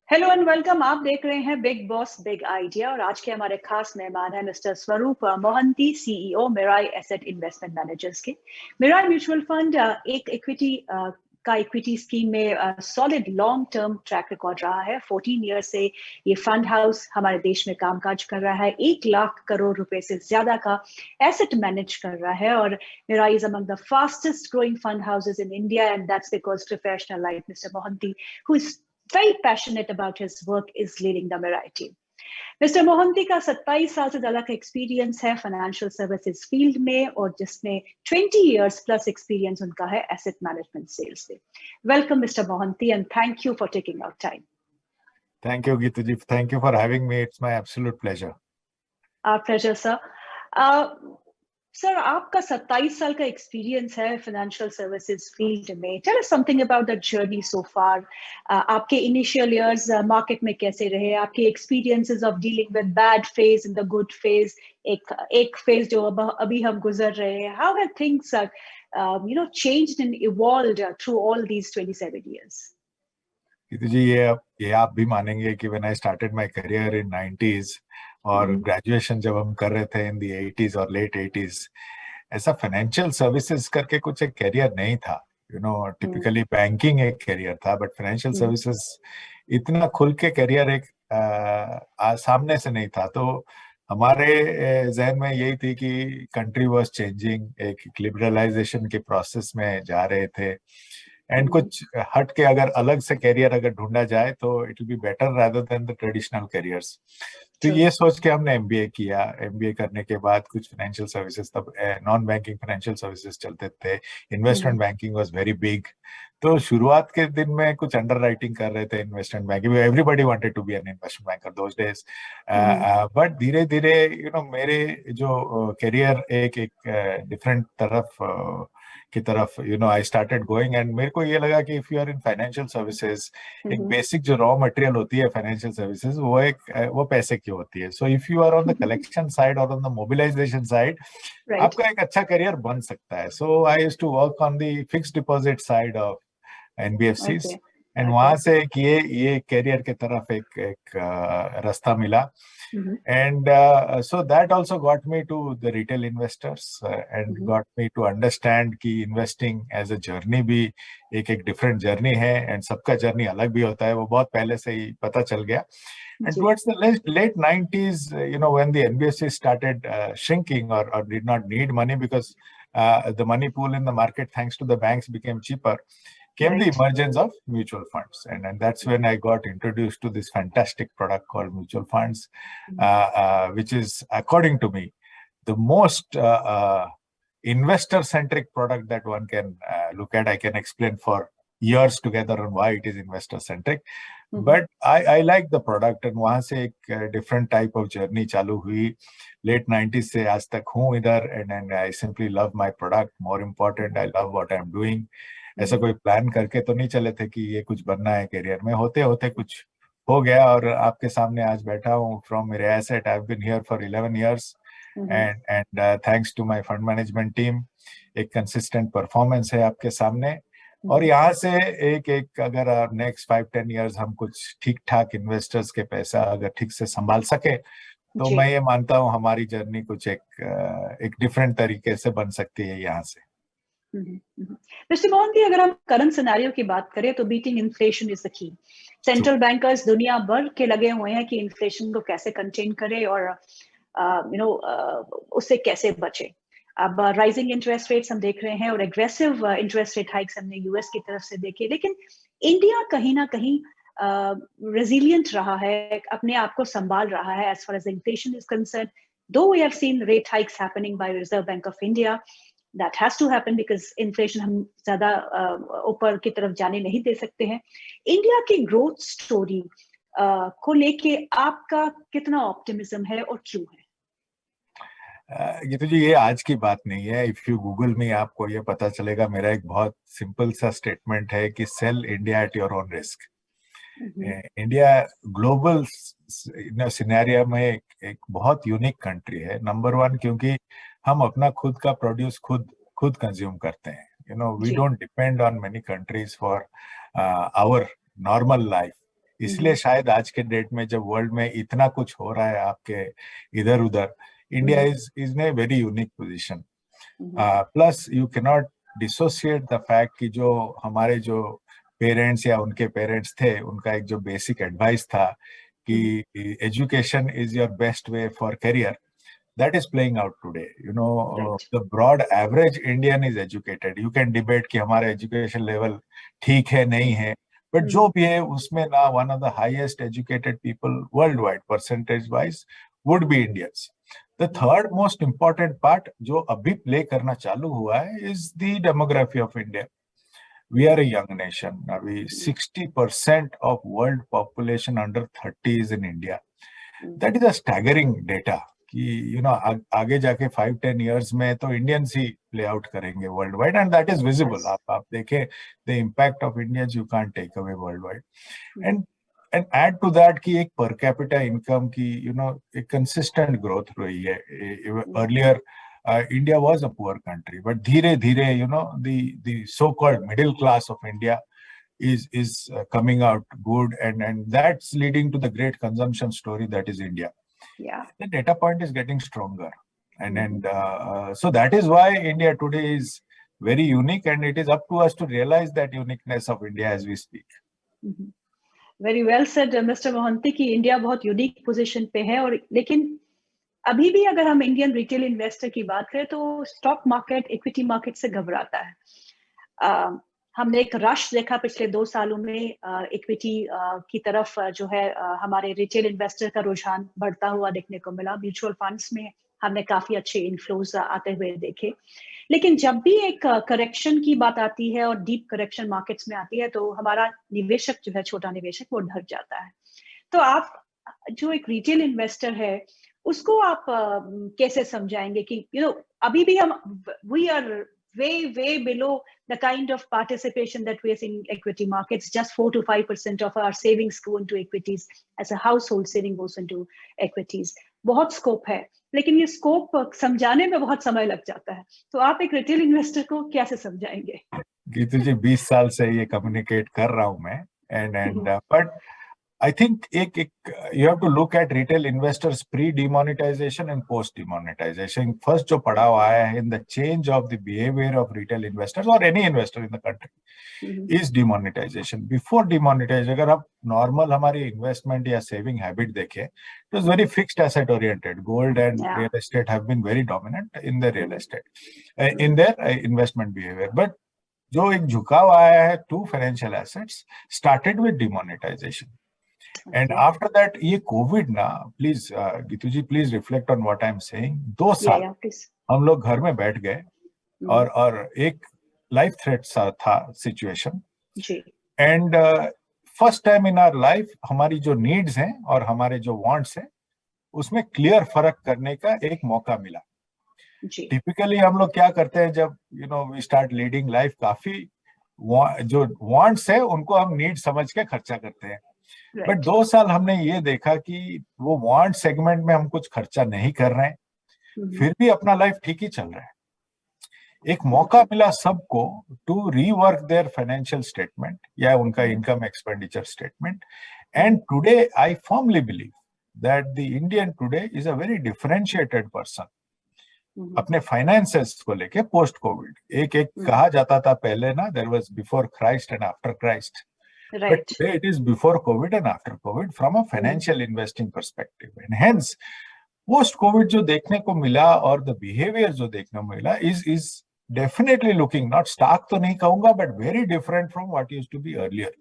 Hello and welcome. आप देख रहे हैं बिग बॉस बिग आइडिया और आज के हमारे खास मेहमान हैं mister Swarup Mohanty, CEO Mirae asset investment managers के। मिराई म्यूचुअल फंड एक इक्विटी स्कीम में solid long term track record रहा है। 14 ईयर से ये फंड हाउस हमारे देश में कामकाज कर रहा है। 1 लाख करोड़ रुपए से ज्यादा का एसेट मैनेज कर रहा है और Mirae is among the fastest growing fund houses in India and that's because professional like mister Mohanty who is very passionate about his work is leading the Mirai team. Mister Mohanty का 27 साल से ज्यादा का experience है फाइनेंशियल सर्विसेज फील्ड में और जिसमें 20 years plus experience उनका है एसेट मैनेजमेंट सेल्स में। Welcome mister Mohanty and thank you for taking out time. Thank you, Gitu ji. Thank you for having me. It's my absolute pleasure. Our pleasure, sir. Sir, आपका 27 साल का experience है financial services field में। Tell us something about the journey so far. आपके initial years market में कैसे रहे, आपके experiences of dealing with bad phase in the good phase, एक फेज जो अभी हम गुजर रहे हैं। How have things changed and evolved through all these 27 years? Gitu ji, ये आप भी मानेंगे कि when I started my career in 90s और ग्रेजुएशन जब हम कर रहे थे इन दी 80s और लेट 80s, ऐसा फाइनेंशियल सर्विसेज करके कुछ एक करियर नहीं था। टिपिकली बैंकिंग एक करियर था, बट फाइनेंशियल सर्विसेज इतना खुल के करियर एक सामने से नहीं था। तो हमारे जहन में यही थी कि कंट्री वाज चेंजिंग, एक लिबरलाइजेशन के प्रोसेस में जा रहे थे एंड कुछ हट के अगर अलग से करियर अगर ढूंढा जाए तो it will be better rather than the traditional careers. तो ये सोच के हमने एमबीए किया। एमबीए करने के बाद कुछ फाइनेंशियल सर्विसेज, तब नॉन बैंकिंग फाइनेंशियल सर्विसेज चलते थे, investment banking was very big. तो शुरुआत के दिन में कुछ अंडर राइटिंग कर रहे थे investment banking, everybody wanted to be an investment banker those days. But धीरे धीरे मेरे जो करियर एक डिफरेंट की तरफ आई स्टार्टेड गोइंग एंड मेरे को ये लगा कि if you are in financial services, एक बेसिक जो रॉ मटेरियल होती है फाइनेंशियल सर्विसेज, वो पैसे की होती है। So if you are on the collection side और ऑन द मोबिलाइजेशन साइड, आपका एक अच्छा करियर बन सकता है। So I used to work on the fixed deposit side of NBFCs and वहां से ये करियर की तरफ एक रास्ता मिला। And so that also got me to the retail investors and got me to understand कि investing as a journey भी एक different journey है and सबका journey अलग भी होता है, वो बहुत पहले से ही पता चल गया। And towards the late 90s, when the NBFC started shrinking or did not need money because the money pool in the market, thanks to the banks, became cheaper, came the emergence of mutual funds. And that's when I got introduced to this fantastic product called mutual funds, which is, according to me, the most investor-centric product that one can look at. I can explain for years together on why it is investor-centric. But I like the product and वहाँ से एक different type of journey चालू हुई। Late 90s से आज तक हूँ इधर and I simply love my product. More important, I love what I'm doing. ऐसा कोई प्लान करके तो नहीं चले थे कि ये कुछ बनना है करियर में, होते होते कुछ हो गया और आपके सामने आज बैठा हूँ। फ्रॉम मेरे asset, I have been here for 11 years and thanks to my fund management team, एक कंसिस्टेंट परफॉर्मेंस है आपके सामने। और यहाँ से एक अगर नेक्स्ट 5-10 इयर्स हम कुछ ठीक ठाक इन्वेस्टर्स के पैसा अगर ठीक से संभाल सके तो मैं ये मानता हूँ हमारी जर्नी कुछ एक डिफरेंट तरीके से बन सकती है यहाँ से। मिस्टर मोहंती, अगर हम करंट सिनेरियो की बात करें तो beating inflation is the key. Central bankers दुनिया भर के लगे हुए हैं कि इन्फ्लेशन को कैसे कंटेन करे और उससे कैसे बचे। अब राइजिंग इंटरेस्ट रेट्स हम देख रहे हैं और एग्रेसिव इंटरेस्ट रेट हाइक्स हमने यूएस की तरफ से देखे, लेकिन इंडिया कहीं ना कहीं रेजिलियंट रहा है, अपने आप को संभाल रहा है as far as inflation is concern. Though we have seen rate hikes happening by Reserve Bank of India, that has to happen because inflation हम ज्यादा ऊपर की तरफ जाने नहीं दे सकते हैं। इंडिया की ग्रोथ स्टोरी को लेके आपका कितना ऑप्टिमिज्म है और क्यों है? ये तो जी ये आज की बात नहीं है। इफ यू गूगल में आपको ये पता चलेगा। मेरा एक बहुत सिंपल सा स्टेटमेंट है कि sell India at your own risk. India global scenario में एक बहुत यूनिक कंट्री है। नंबर 1 क्योंकि हम अपना खुद का प्रोड्यूस खुद कंज्यूम करते हैं। We don't depend on many countries for our normal life. इसलिए शायद आज के डेट में जब वर्ल्ड में इतना कुछ हो रहा है आपके इधर उधर, India is in a very unique position. Plus you can not dissociate the fact कि जो हमारे जो पेरेंट्स या उनके पेरेंट्स थे, उनका एक जो बेसिक एडवाइस था कि education is your best way for career, that is playing out today. You know, Right. the broad average Indian is educated. You can debate कि हमारा education level ठीक है नहीं है, but जो भी है उसमें ना one of the highest educated people worldwide percentage wise would be Indians. The third most important part जो अभी play करना चालू हुआ है is the demography of India. We are a young nation. अभी 60% of world population under 30 is in India. That is a staggering data. कि you know आगे जाके 5-10 इयर्स में तो इंडियंस ही प्ले आउट करेंगे world wide, and that is visible. आप देखें the impact of Indians you can't take away world wide. And add to that कि एक पर कैपिटा इनकम की यू नो एक कंसिस्टेंट ग्रोथ रही है. Earlier India was a poor country, but धीरे धीरे you know the so called middle class of India is coming out good, and that's leading to the great consumption story that is India. Yeah, the data point is getting stronger, and so that is why India today is very unique, and it is up to us to realize that uniqueness of India as we speak. Very well said, Mr. Mohanty, कि India बहुत unique position पे है. और लेकिन अभी भी अगर हम इंडियन रिटेल इन्वेस्टर की बात करें तो स्टॉक मार्केट, इक्विटी मार्केट से घबराता है. हमने एक रश देखा पिछले 2 सालों में इक्विटी की तरफ जो है हमारे रिटेल इन्वेस्टर का रुझान बढ़ता हुआ देखने को मिला. म्यूचुअल फंड्स में हमने काफी अच्छे इनफ्लोज आते हुए देखे. लेकिन जब भी एक करेक्शन की बात आती है और डीप करेक्शन मार्केट्स में आती है तो हमारा निवेशक जो है, छोटा निवेशक, वो डर जाता है. तो आप जो एक रिटेल इन्वेस्टर है उसको आप कैसे समझाएंगे कि यू नो अभी भी हम we are way below the kind of participation that we are seeing in equity markets. Just 4 to 5% of our savings go into equities. As a household saving goes into equities. बहुत scope है, लेकिन ये scope समझाने में बहुत समय लग जाता है. तो आप एक रिटेल इन्वेस्टर को कैसे समझाएंगे? गीतू जी, 20 साल से ये कम्युनिकेट कर रहा हूं मैं, and but I think you have to look at retail investors pre-demonetization and post-demonetization. First जो पढ़ा हुआ है in the change of the behavior of retail investors or any investor in the country is demonetization. Before demonetization, अगर आप normal हमारी investment या saving habit देखें, it was very fixed asset oriented. Gold and real estate have been very dominant in the real estate, in their investment behavior. But जो एक झुकाव आया है to financial assets started with demonetization. And after that, ये covid ना, please Geetu ji please reflect on what I am saying. 2 साल हम लोग घर में बैठ गए और एक लाइफ थ्रेट सा था situation. And first time in our life हमारी जो नीड्स हैं और हमारे जो वांट्स हैं उसमें क्लियर फर्क करने का एक मौका मिला. टिपिकली हम लोग क्या करते हैं जब you know we start leading life, काफी जो वांट्स है उनको हम नीड समझ के खर्चा करते हैं. बट 2 साल हमने ये देखा कि वो वांट सेगमेंट में हम कुछ खर्चा नहीं कर रहे हैं, फिर भी अपना लाइफ ठीक ही चल रहा है. एक मौका मिला सबको to rework their financial statement या उनका income expenditure statement. And today I firmly believe that the Indian today is a very differentiated person अपने फाइनेंसेस को लेके पोस्ट कोविड. एक कहा जाता था पहले ना, there was before Christ and after Christ. Right. But today it is before COVID and after COVID from a financial investing perspective. And hence, post-COVID जो देखने को मिला और the behavior जो देखने को मिला is definitely looking, not stark तो नहीं कहूँगा, but very different from what used to be earlier.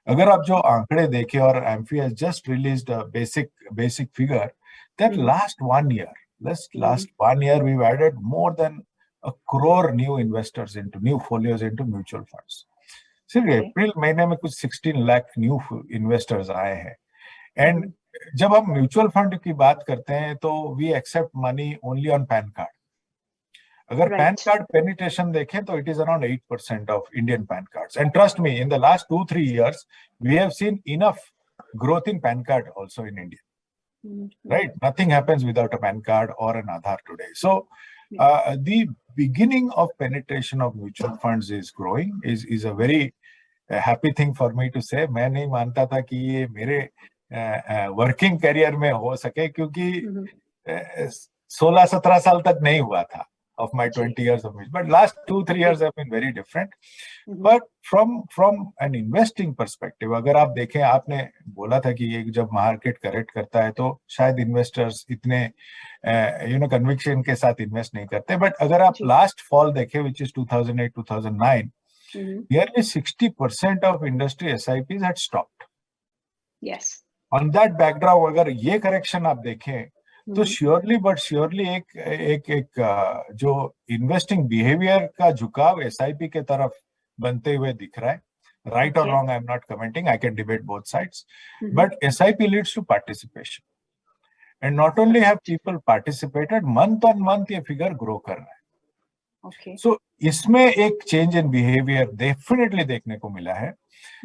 अगर आप जो आंकड़े देखें, और AMFI has just released a basic figure that last 1 year we've added more than 1 crore new investors into new folios into mutual funds. सिर्फ अप्रैल महीने में कुछ 16 लाख न्यू इन्वेस्टर्स आए हैं. एंड जब हम म्यूचुअल फंड की बात करते हैं तो we accept money only on PAN card. अगर पैन कार्ड पेनिट्रेशन देखें तो it is around 8% of Indian PAN cards. And trust me, in the last 2-3 years we have seen enough growth in PAN card also in India. Right? Nothing happens without a PAN card or an Aadhaar today. So the beginning of penetration of mutual funds is growing, is a very happy thing for me to say. मैं नहीं मानता था कि ये मेरे working career में हो सके, क्योंकि 16-17 साल तक नहीं हुआ था of my 20 years of age, but last 2-3 years have been very different. But from an investing perspective, अगर आप देखें, आपने बोला था कि ये जब मार्केट करेक्ट करता है तो शायद इन्वेस्टर्स इतने कन्विक्शन के साथ इन्वेस्ट नहीं करते, बट अगर आप लास्ट फॉल देखें which is 2008-2009, nearly 60% of industry SIPs had stopped. Yes. On that backdrop, अगर ये करेक्शन आप देखें तो श्योरली बट श्योरली एक जो इन्वेस्टिंग बिहेवियर का झुकाव एसआईपी के तरफ बनते हुए दिख रहा है. राइट और wrong, I am not commenting, I can debate both sides, but SIP leads to participation, and not only have people participated, month on month ये फिगर ग्रो कर रहा है. सो इसमें एक चेंज इन बिहेवियर डेफिनेटली देखने को मिला है.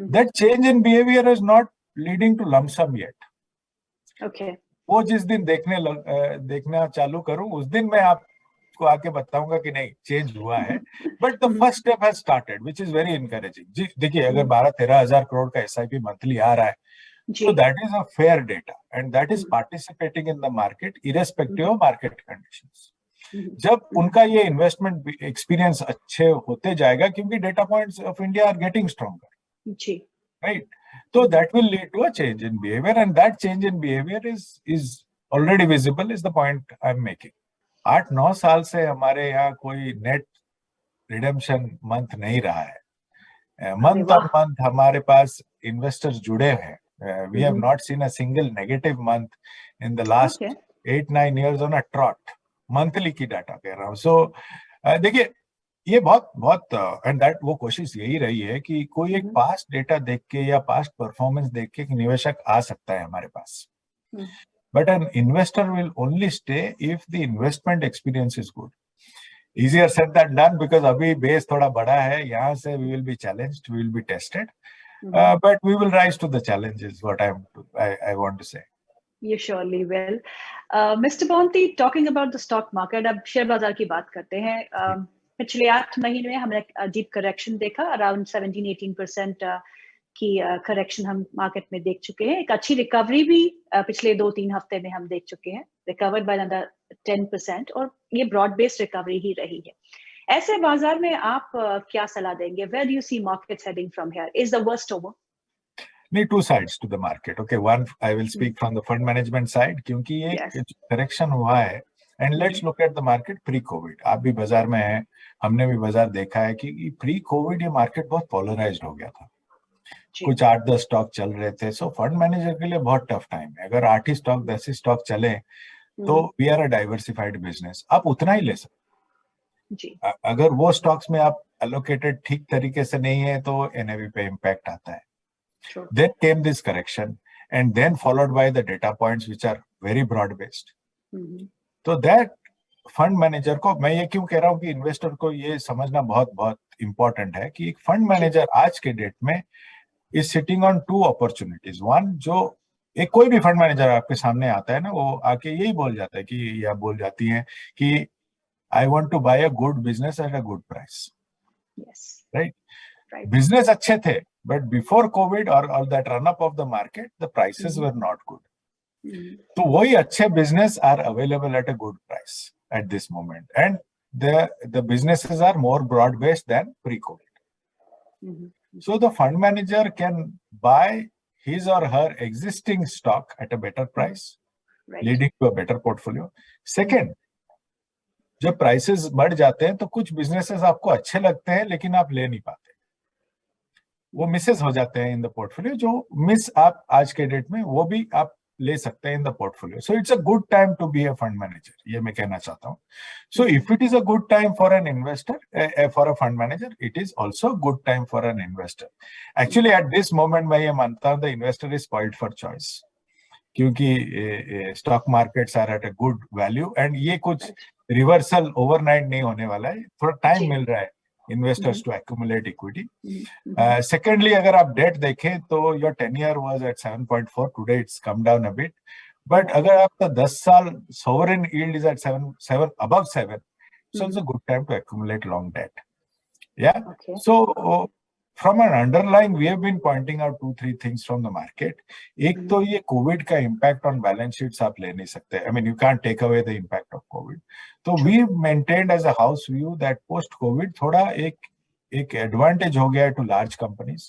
That change in behaviour is not leading to lump sum yet. वो जिस दिन देखना चालू करूं उस दिन मैं आपको आके बताऊंगा कि नहीं चेंज हुआ है, but the first step has started which is very encouraging. देखिए, अगर 12-13 हजार करोड़ का एसआईपी मंथली आ रहा है, so that is a fair data and that is participating in the market irrespective of market conditions. जब उनका ये इन्वेस्टमेंट एक्सपीरियंस अच्छे होते जाएगा, क्योंकि data points of India are getting stronger, right? So that will lead to a change in behavior, and that change in behavior is already visible, is the point I'm making. 8-9 साल से हमारे यहाँ कोई net redemption month नहीं रहा है. Month on month हमारे पास investors जुड़े हैं. We have not seen a single negative month in the last 8-9 years on a trot. Monthly की डाटा कह रहा हूँ. So देखिए, ये बहुत एंड दैट वो कोशिश यही रही है कि कोई एक पास्ट डेटा देख के या पास्ट परफॉर्मेंस देख के निवेशक आ सकता है हमारे पास, but an investor will only stay if the investment experience is good. Easier said than done, because अभी बेस थोड़ा बड़ा है, यहाँ से we will be challenged, we will be tested, but we will rise to the challenges. What I want to say. You surely will. Mr. Mohanty, talking about the stock market, अब share बाजार की बात करते हैं. पिछले 8 महीने में हमने अजीब करेक्शन देखा. अराउंड 17-18% की करेक्शन हम मार्केट में देख चुके हैं. एक अच्छी रिकवरी भी पिछले 2-3 हफ्ते में हम देख चुके हैं, रिकवर्ड बाय अंदर 10%, और ये ब्रॉड बेस्ड रिकवरी ही रही है. ऐसे बाजार में आप क्या सलाह देंगे? Where do you see markets heading from here? Is the worst over? नहीं, two sides to the market. Okay, one, I will speak from the fund management side, क्योंकि ये करेक्शन हुआ है. And let's look at the market pre-COVID. आप भी बाजार में हैं, हमने भी बाजार देखा है कि pre-COVID ये मार्केट बहुत पोलराइज्ड हो गया था. कुछ 8-10 स्टॉक चल रहे थे. सो फंड मैनेजर के लिए बहुत टफ टाइम है. अगर 8 ही स्टॉक 10 ही स्टॉक चले तो we are a diversified business, आप उतना ही ले सकते. अगर वो स्टॉक्स में आप एलोकेटेड ठीक तरीके से नहीं है तो एनएवी पे इम्पैक्ट आता है. Then came this correction, and then followed by the data points which are very broad based. तो that फंड मैनेजर को, मैं ये क्यों कह रहा हूँ कि इन्वेस्टर को ये समझना बहुत बहुत इंपॉर्टेंट है कि एक फंड मैनेजर आज के डेट में is sitting on 2 opportunities. One, जो एक कोई भी फंड मैनेजर आपके सामने आता है ना, वो आके यही बोल जाता है कि, या बोल जाती है कि I want to buy a good business at a good price. Right? Business अच्छे थे, but before COVID or that run up of the market, the prices were not good. So वही अच्छे business are available at a good price at this moment, and the businesses are more broad based than pre-COVID. So the fund manager can buy his or her existing stock at a better price, leading to a better portfolio. Second, जब prices बढ़ जाते हैं तो कुछ businesses आपको अच्छे लगते हैं लेकिन आप ले नहीं पाते, वो मिसेस हो जाते हैं इन द पोर्टफोलियो. जो मिस आप आज के डेट में वो भी आप ले सकते हैं in the portfolio. So it's a good time to be a fund manager, ये मैं कहना चाहता हूँ. So if it is a good time for an investor, for a fund manager, it is also good time for an investor. Actually at this moment मैं ये मानता हूँ the investor is spoiled for choice, क्योंकि stock markets are at a good value, and ये कुछ reversal overnight नहीं होने वाला है. थोड़ा टाइम मिल रहा है investors to accumulate equity. Secondly, अगर आप डेट देखें तो your 10-year was at 7.4. Today it's come down a bit. But अगर आपका 10 साल sovereign yield is at 7 above 7, so it's a good time to accumulate long debt. Yeah. So from an underlying, we have been pointing out 2-3 things from the market. एक तो ये Covid का impact on balance sheets आप ले नहीं सकते. I mean, you can't take away the impact of COVID. तो we maintained as a house view that post COVID थोड़ा एक advantage हो गया है to large companies,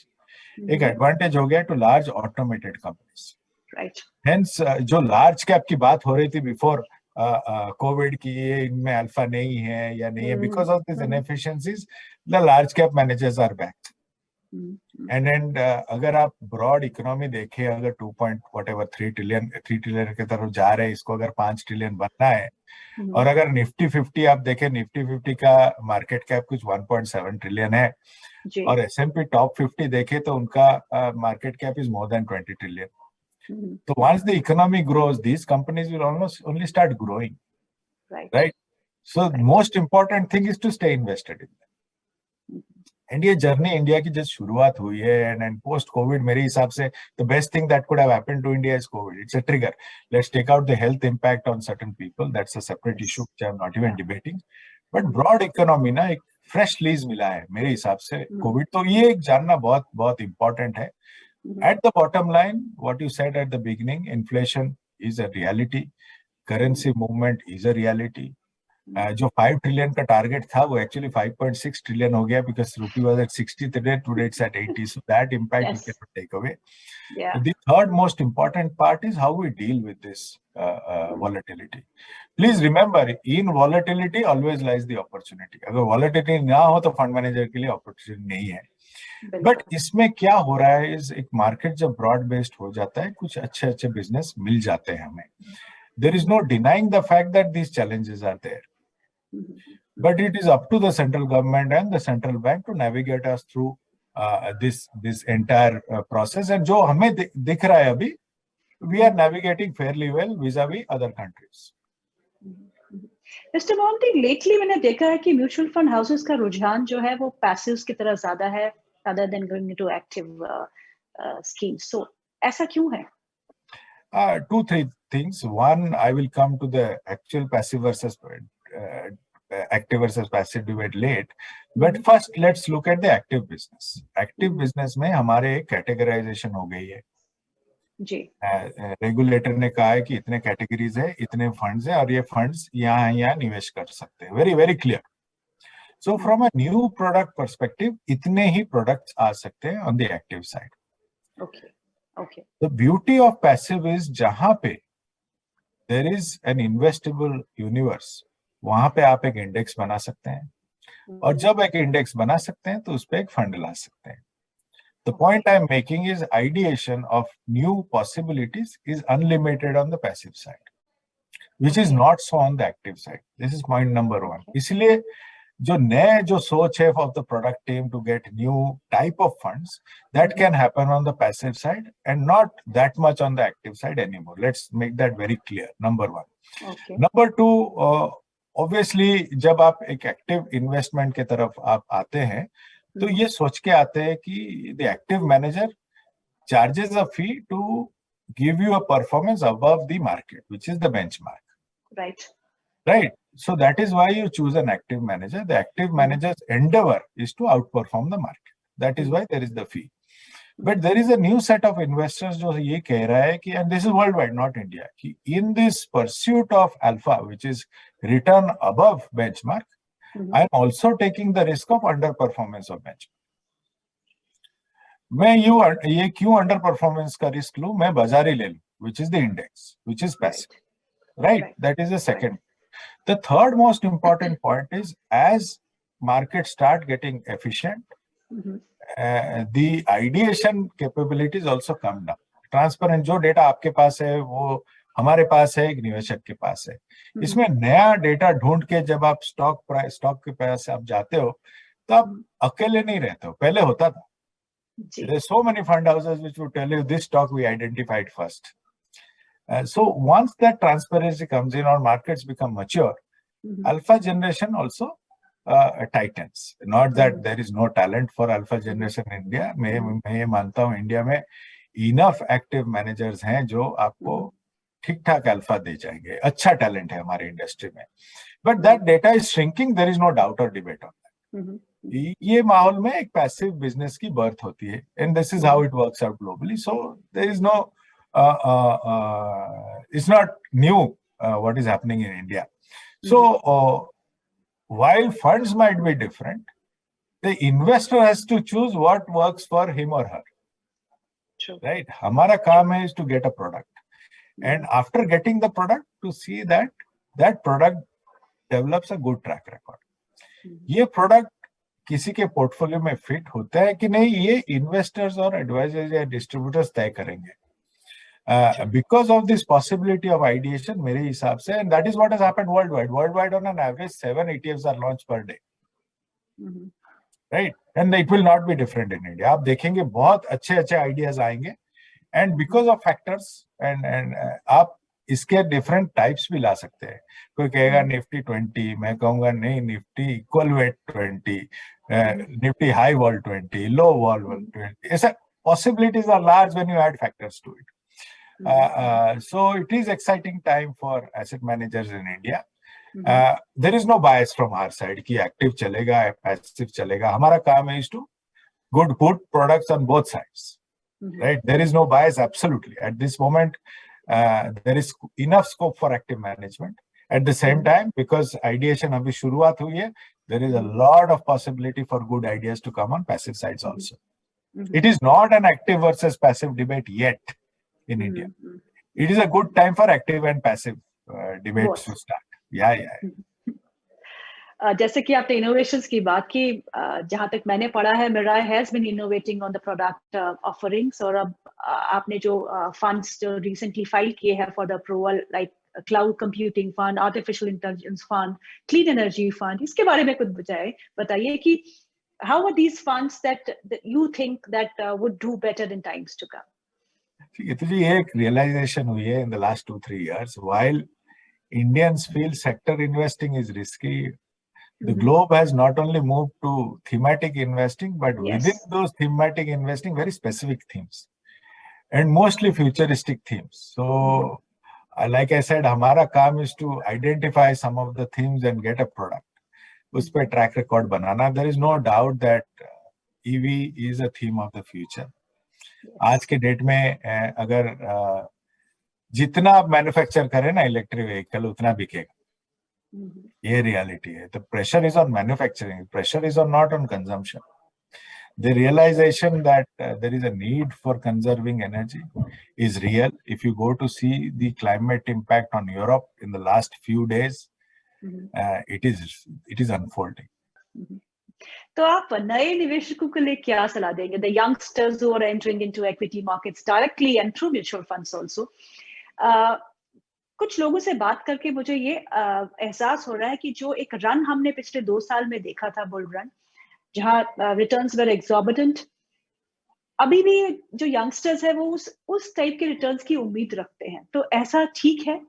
एक advantage हो गया है to large automated companies. Right. Hence, जो large cap की बात हो रही थी before कोविड की, ये इनमें अल्फा नहीं है या नहीं है, because of these inefficiencies, the large cap managers are back. And अगर आप ब्रॉड इकोनॉमी देखें, अगर 2.3 ट्रिलियन की तरफ जा रहे हैं, इसको अगर 5 ट्रिलियन बनना है, और अगर निफ्टी 50 आप देखें, निफ्टी 50 का मार्केट कैप कुछ 1.7 ट्रिलियन है, और S&P टॉप 50 देखें तो उनका market cap is more than 20 trillion. So once the economy grows, these companies will almost only start growing. Right? So the most important thing is to stay invested in them. And ये journey India की जब शुरुआत हुई है, and post COVID, मेरे हिसाब से the best thing that could have happened to India is COVID. It's a trigger. Let's take out the health impact on certain people. That's a separate issue which I'm not even debating. But broad economy ना एक fresh lease मिला है मेरे हिसाब से COVID. तो ये एक जानना बहुत बहुत important है. At the bottom line, what you said at the beginning, inflation is a reality. Currency movement is a reality. जो 5 ट्रिलियन का टारगेट था वो एक्चुअली 5.6 ट्रिलियन हो गया because rupee was at 60 today it's at 80, so that impact we cannot take away. The third most important part is how we deal with this volatility. Please remember, in volatility always lies the opportunity. अगर volatility ना हो तो fund manager के लिए opportunity नहीं है. But इसमें क्या हो रहा है, इस एक मार्केट जब ब्रॉड बेस्ड हो जाता है, कुछ अच्छे अच्छे बिजनेस मिल जाते हैं हमें. There is no denying the fact that these challenges are there. But it is up to the central government and the central bank to navigate us through this entire process. And जो हमें दिख रहा है अभी, we are navigating fairly well vis-a-vis other countries. Mr. Mohanty, lately मैंने देखा है कि म्यूचुअल फंड हाउसेस का रुझान जो है वो पैसिव्स की तरफ ज्यादा है rather than going into active schemes. So ऐसा क्यों है? 2-3 things. One, I will come to the actual passive versus active versus passive debate late. But first, let's look at the active business. Active business में हमारे categorization हो गई है. जी. Regulator ने कहा है कि इतने कैटेगरीज है, इतने फंड्स है, और ये फंड्स यहाँ निवेश कर सकते हैं. Very very clear. So from a new product perspective, इतने ही products आ सकते हैं on the active side. Okay. The beauty of passive is जहाँ पे there is an investable universe, वहाँ पे आप एक इंडेक्स बना सकते हैं, और जब एक इंडेक्स बना सकते हैं तो उस पे एक फंड ला सकते हैं. The point I'm making is ideation of new possibilities is unlimited on the passive side, which is not so on the active side. This is point number one. इसलिए जो सोच है of the product team to get new type of funds, that can happen on the passive side and not that much on the active side anymore. Let's make that very clear. Number one. Number two, obviously जब आप एक active investment के तरफ आप आते हैं तो ये सोच के आते हैं कि the active manager charges a fee to give you a performance above the market, which is the benchmark. Right. So that is why you choose an active manager. The active manager's endeavor is to outperform the market. That is why there is the fee. But there is a new set of investors जो ये कह रहा है कि, and this is worldwide, not India, कि in this pursuit of alpha, which is return above benchmark, I am also taking the risk of underperformance of benchmark. मैं ये क्यों underperformance का risk लूं? मैं बाजारी ले लूं, which is the index, which is passive. Right? That is the second. The third most important point is, as markets start getting efficient, the ideation capabilities also come down. Transparent जो data आपके पास है वो हमारे पास है, एक निवेशक के पास है. इसमें नया डेटा ढूंढ के जब आप स्टॉक के पास आप जाते हो तो आप अकेले नहीं रहते हो. पहले होता था. There are so many fund houses which would tell you this stock we identified first. So once that transparency comes in or markets become mature, alpha generation also tightens. Not that there is no talent for alpha generation in India. मैं ये मानता हूँ India में enough active managers हैं जो आपको ठीक ठाक अल्फा दे जाएंगे. अच्छा टैलेंट है हमारे इंडस्ट्री में. But that data is shrinking. There is no doubt or debate on that. ये माहौल में एक पैसिव बिजनेस की बर्थ होती है, and this is how it works out globally. So there is no, it's not new what is happening in India. So while funds might be different, the investor has to choose what works for him or her. True. Right? हमारा काम है is to get a product, and after getting the product, to see that that product develops a good track record. ये product किसी के portfolio में fit होता है कि नहीं, ये इन्वेस्टर्स और एडवाइजर्स या डिस्ट्रीब्यूटर्स तय करेंगे. Because of this possibility of ideation, मेरे हिसाब से, and that is what has happened worldwide. Worldwide, on an average, 7 ETFs are launched per day. Right? And it will not be different in India. आप देखेंगे बहुत अच्छे अच्छे ideas आएंगे, and because of factors, and आप इसके different types भी ला सकते हैं. कोई कहेगा निफ्टी 20, मैं कहूंगा नहीं, Nifty equal weight 20, Nifty high wall 20, लो वॉल 20. ऐसा possibilities are large when you add factors to it. So it is exciting time for asset managers in India. There is no bias from our side कि active चलेगा passive चलेगा. हमारा काम है is to put products on both sides. Right? There is no bias absolutely. At this moment, there is enough scope for active management. At the same time, because ideation अभी शुरुआत हुई है, there is a lot of possibility for good ideas to come on passive sides also. It is not an active versus passive debate yet in India. It is a good time for active and passive debates to start. जैसे कि आपने innovations की बात की, जहां तक मैंने पढ़ा है, Mirae has been innovating on the product offerings, और अब आपने जो फंड्स जो रिसेंटली फाइल किए हैं for the approval, like cloud computing fund, artificial intelligence fund, clean energy fund, इसके बारे में कुछ बताइए कि how are these funds that you think that would do better in times to come? तो जी एक realization हुई है in the last 2-3 years. While Indians feel sector investing is risky, the globe has not only moved to thematic investing, but within those thematic investing, very specific themes, and mostly futuristic themes. So, like I said, हमारा काम is to identify some of the themes and get a product. उस पे track record बनाना. There is no doubt that EV is a theme of the future. आज के date में अगर जितना आप मैन्युफैक्चर करें ना इलेक्ट्रिक व्हीकल, उतना बिकेगा. ये रियलिटी है. The pressure is on manufacturing, pressure is on not on consumption. The realization that there is a need for conserving energy is real. If you go to see the climate impact on Europe in the last few days, it is unfolding. तो आप नए निवेशकों के लिए क्या सलाह देंगे? The youngsters who are entering into equity markets directly and through mutual funds also. कुछ लोगों से बात करके मुझे ये एहसास हो रहा है कि जो एक रन हमने पिछले 2 साल में देखा था, बुल रन, जहां रिटर्न्स वर एक्सॉर्बिटेंट, अभी भी जो यंगस्टर्स है वो उस टाइप के रिटर्न्स की उम्मीद रखते हैं. तो ऐसा ठीक है?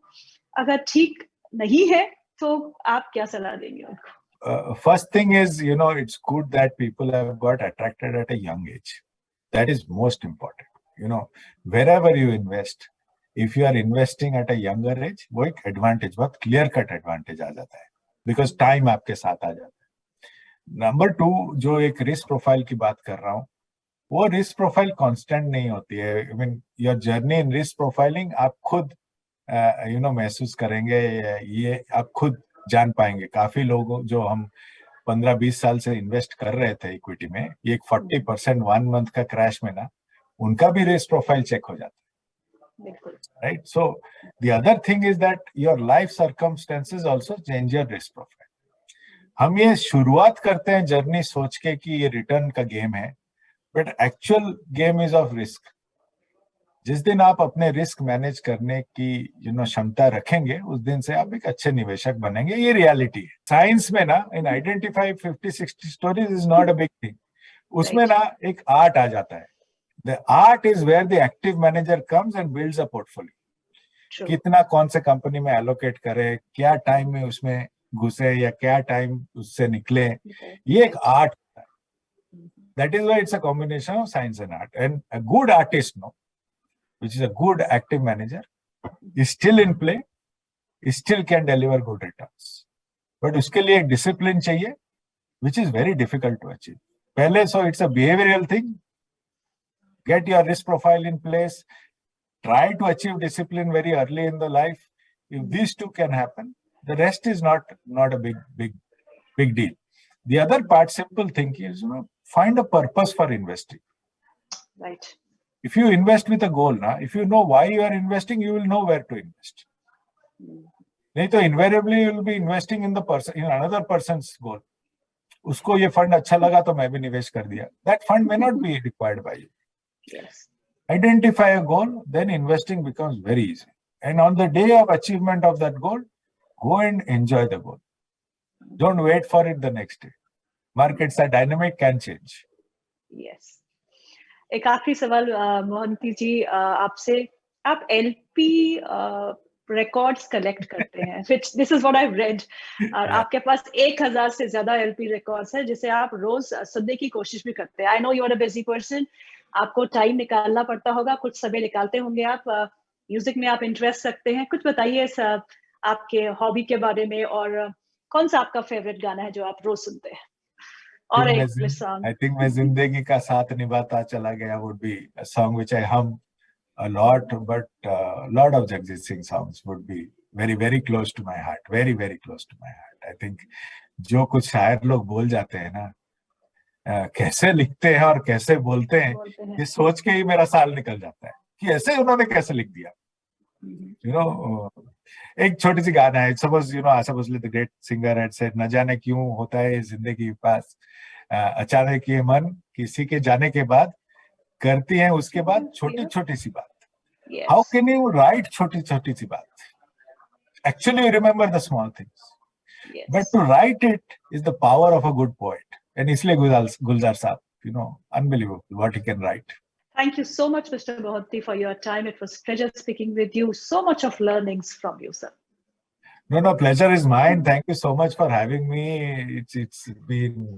अगर ठीक नहीं है तो आप क्या सलाह देंगे उनको? First thing is, it's good that people have got attracted at a young age. That is most important. Wherever you invest, if you are investing at a younger age, वो एक advantage, बहुत clear cut advantage आ जाता है, because time आपके साथ आ जाता है. Number 2, जो एक risk profile की बात कर रहा हूँ, वो risk profile constant नहीं होती है. I mean, your journey in risk profiling आप खुद महसूस करेंगे, ये आप खुद जान पाएंगे. काफी लोग जो हम 15-20 साल से इन्वेस्ट कर रहे थे इक्विटी में, ये 40% 1 मंथ का क्रैश में ना, उनका भी रिस्क प्रोफाइल चेक हो जाता है. Right? So the other thing is that your life circumstances also change your risk profile. हम ये शुरुआत करते हैं जर्नी सोच के कि ये रिटर्न का गेम है, but actual game is of risk. जिस दिन आप अपने रिस्क मैनेज करने की क्षमता रखेंगे, उस दिन से आप एक अच्छे निवेशक बनेंगे. ये रियलिटी है. साइंस में ना, in identify 50-60 stories is not a big thing. उसमें ना एक आर्ट आ जाता है. The art is where the active manager comes and builds a portfolio. कितना कौन से कंपनी में एलोकेट करे, क्या टाइम में उसमें घुसे या क्या टाइम उससे निकले, ये एक आर्ट है. That is why it's a combination of science and art. And a good artist which is a good active manager, is still in play, is still can deliver good returns. But उसके लिए एक discipline चाहिए, which is very difficult to achieve. Pehle, so it's a behavioral thing. Get your risk profile in place. Try to achieve discipline very early in the life. If these two can happen, the rest is not a big deal. The other part, simple thing is, find a purpose for investing. Right. If you invest with a goal, if you know why you are investing, you will know where to invest. नहीं तो invariably you will be investing in another person's goal. उसको ये fund अच्छा लगा तो मैं भी निवेश कर दिया. That fund may not be required by you. Yes. Identify a goal, then investing becomes very easy. And on the day of achievement of that goal, go and enjoy the goal. Don't wait for it the next day. Markets are dynamic, can change. Yes. एक आखिरी सवाल मोहंती जी आपसे, आप LP records collect करते हैं, this is what I read, और आपके पास 1000 से ज्यादा LP रिकॉर्ड्स है जिसे आप रोज सुनने की कोशिश भी करते हैं. I know you are a busy person, आपको टाइम निकालना पड़ता होगा, कुछ समय निकालते होंगे आप, म्यूजिक में आप इंटरेस्ट रखते हैं. कुछ बताइए आपके हॉबी के बारे में, और कौन सा आपका फेवरेट गाना है जो आप रोज सुनते हैं? और I think मैं जिंदगी का साथ निभाता चला गया would be a song which I hum a lot, but a lot of Jagjit Singh songs would be very, very close to my heart. Very, very close to my heart. I think जो कुछ शायर लोग बोल जाते हैं ना, कैसे लिखते हैं और कैसे बोलते हैं, ये सोच के ही मेरा साल निकल जाता है कि ऐसे उन्होंने कैसे लिख दिया. एक छोटी सी गाना है, suppose Asha Bhosle the great singer had said, न जाने क्यों होता है जिंदगी पास अचानक ये मन किसी के जाने के बाद, करती है उसके बाद छोटी छोटी सी बात. हाउ कैन यू राइट छोटी छोटी सी बात? Actually you remember the small things, but to write it is the power of a good poet. And इसलिए गुलजार साहब, unbelievable what he can write. Thank you so much, Mr. Mohanty, for your time. It was a pleasure speaking with you. So much of learnings from you, sir. No, pleasure is mine. Thank you so much for having me. It's been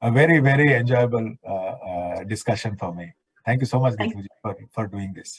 a very, very enjoyable discussion for me. Thank you so much, Geetu ji, for doing this.